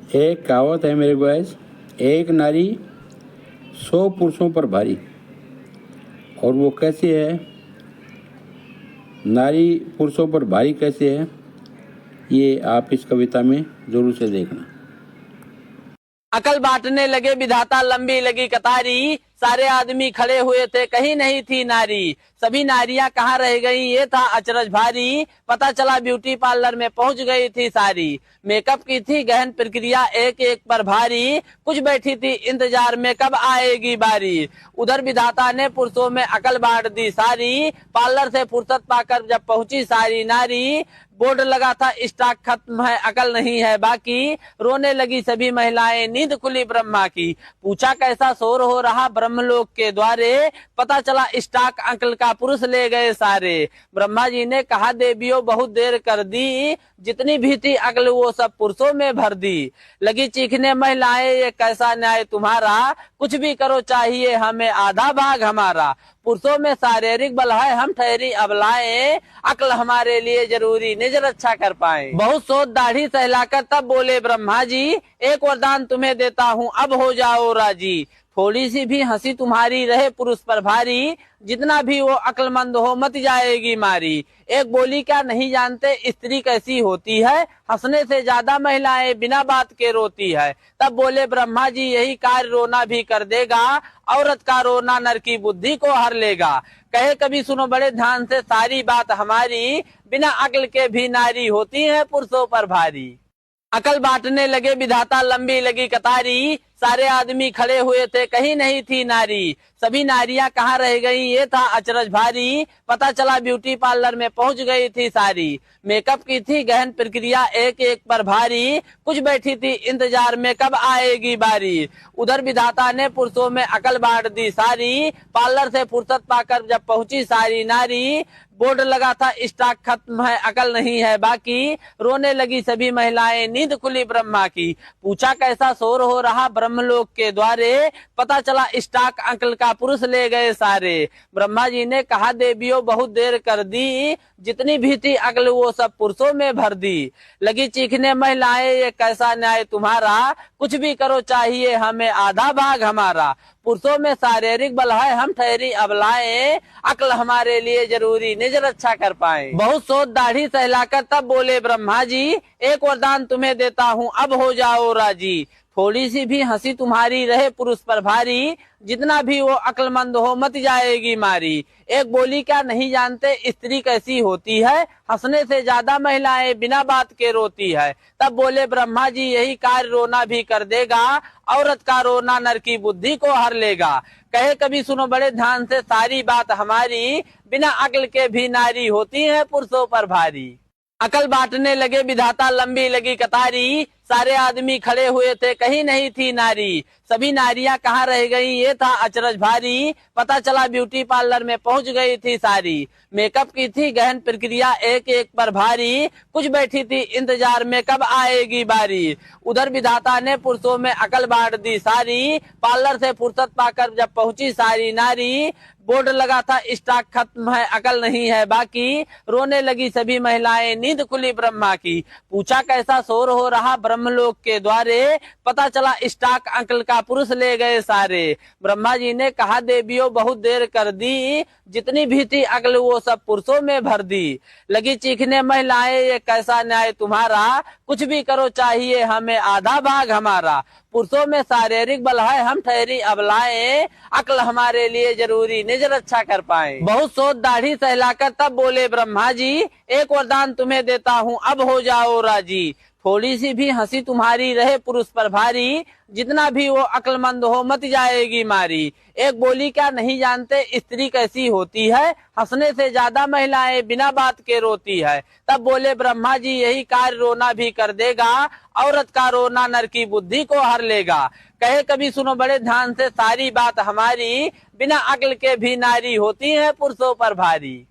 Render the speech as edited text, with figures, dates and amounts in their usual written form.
एक कहावत है मेरे बॉयज, एक नारी 100 पुरुषों पर भारी। और वो कैसी है, नारी पुरुषों पर भारी कैसे है, ये आप इस कविता में जरूर से देखना। अकल बांटने लगे विधाता, लंबी लगी कतारी, सारे आदमी खड़े हुए थे, कहीं नहीं थी नारी। सभी नारियां कहाँ रह गई, ये था अचरज भारी। पता चला ब्यूटी पार्लर में पहुंच गई थी सारी। मेकअप की थी गहन प्रक्रिया, एक एक पर भारी। कुछ बैठी थी इंतजार में कब आएगी बारी। उधर विधाता ने पुरुषों में अकल बांट दी सारी। पार्लर से फुर्सत पाकर जब पहुंची सारी नारी, बोर्ड लगा था स्टॉक खत्म है, अकल नहीं है बाकी। रोने लगी सभी महिलाएं, नींद खुली ब्रह्मा की। पूछा कैसा शोर हो रहा ब्रह्मलोक के द्वारे, पता चला स्टॉक अकल का पुरुष ले गए सारे। ब्रह्मा जी ने कहा देवियों बहुत देर कर दी, जितनी भी थी अकल वो सब पुरुषों में भर दी। लगी चीखने महिलाएं, ये कैसा न्याय तुम्हारा, कुछ भी करो चाहिए हमें आधा भाग हमारा। पुरुषों में शारीरिक बल है, हम ठहरी अबलाएं, अक्ल हमारे लिए जरूरी निज रक्षा कर पाए। बहुत सोच दाढ़ी सहलाकर तब बोले ब्रह्मा जी, एक वरदान तुम्हें देता हूँ अब हो जाओ राजी। थोड़ी सी भी हंसी तुम्हारी रहे पुरुष पर भारी, जितना भी वो अक्लमंद हो मत जाएगी मारी। एक बोली क्या नहीं जानते स्त्री कैसी होती है, हंसने से ज्यादा महिलाएं बिना बात के रोती है। तब बोले ब्रह्मा जी यही कार्य रोना भी कर देगा, औरत का रोना नर की बुद्धि को हर लेगा। कहे कभी सुनो बड़े ध्यान से सारी बात हमारी, बिना अक्ल के भी नारी होती है पुरुषों पर भारी। अकल बांटने लगे विधाता, लंबी लगी कतारी, सारे आदमी खड़े हुए थे, कहीं नहीं थी नारी। सभी नारियां कहाँ रह गई, ये था अचरज भारी। पता चला ब्यूटी पार्लर में पहुंच गई थी सारी। मेकअप की थी गहन प्रक्रिया, एक एक पर भारी। कुछ बैठी थी इंतजार में कब आएगी बारी। उधर विधाता ने पुरुषों में अकल बांट दी सारी। पार्लर से फुर्सत पाकर जब पहुंची सारी नारी, बोर्ड लगा था स्टॉक खत्म है, अकल नहीं है बाकी। रोने लगी सभी महिलाएं, नींद खुली ब्रह्मा की। पूछा कैसा शोर हो रहा ब्रह्मलोक के द्वारे, पता चला स्टॉक अकल का पुरुष ले गए सारे। ब्रह्मा जी ने कहा देवियों बहुत देर कर दी, जितनी भी थी अकल वो सब पुरुषों में भर दी। लगी चीखने महिलाएं, ये कैसा न्याय तुम्हारा, कुछ भी करो चाहिए हमें आधा भाग हमारा। पुरुषों में शारीरिक बल है, हम ठहरी अबलाएं, अक्ल हमारे लिए जरूरी निज रक्षा कर पाए। बहुत सोच दाढ़ी सहलाकर तब बोले ब्रह्मा जी, एक वरदान तुम्हें देता हूँ अब हो जाओ राजी। थोड़ी सी भी हंसी तुम्हारी रहे पुरुष पर भारी, जितना भी वो अक्लमंद हो मत जाएगी मारी। एक बोली क्या नहीं जानते स्त्री कैसी होती है, हंसने से ज्यादा महिलाएं बिना बात के रोती है। तब बोले ब्रह्मा जी यही कार्य रोना भी कर देगा, औरत का रोना नर की बुद्धि को हर लेगा। कहे कभी सुनो बड़े ध्यान से सारी बात हमारी, बिना अक्ल के भी नारी होती है पुरुषों पर भारी। अकल बांटने लगे विधाता, लंबी लगी कतारी, सारे आदमी खड़े हुए थे, कहीं नहीं थी नारी। सभी नारियां कहाँ रह गई, ये था अचरज भारी। पता चला ब्यूटी पार्लर में पहुंच गई थी सारी। मेकअप की थी गहन प्रक्रिया, एक एक पर भारी। कुछ बैठी थी इंतजार में कब आएगी बारी। उधर विधाता ने पुरुषों में अकल बांट दी सारी। पार्लर से फुर्सत पाकर जब पहुंची सारी नारी, बोर्ड लगा था स्टॉक खत्म है, अकल नहीं है बाकी। रोने लगी सभी महिलाएं, नींद खुली ब्रह्मा की। पूछा कैसा शोर हो रहा ब्रह्मलोक के द्वारे, पता चला स्टॉक अकल का पुरुष ले गए सारे। ब्रह्मा जी ने कहा देवियों बहुत देर कर दी, जितनी भी थी अकल वो सब पुरुषों में भर दी। लगी चीखने महिलाएं, ये कैसा न्याय तुम्हारा, कुछ भी करो चाहिए हमें आधा भाग हमारा। पुरुषों में शारीरिक बल है, हम ठहरी अबलाएं, अक्ल हमारे लिए जरूरी निज रक्षा कर पाए। बहुत सोच दाढ़ी सहलाकर तब बोले ब्रह्मा जी, एक वरदान तुम्हें देता हूँ अब हो जाओ राजी। थोड़ी सी भी हंसी तुम्हारी रहे पुरुष पर भारी, जितना भी वो अक्लमंद हो मत जाएगी मारी। एक बोली क्या नहीं जानते स्त्री कैसी होती है, हंसने से ज्यादा महिलाएं बिना बात के रोती है। तब बोले ब्रह्मा जी यही कार्य रोना भी कर देगा, औरत का रोना नर की बुद्धि को हर लेगा। कहे कभी सुनो बड़े ध्यान से सारी बात हमारी, बिना अक्ल के भी नारी होती है पुरुषों पर भारी।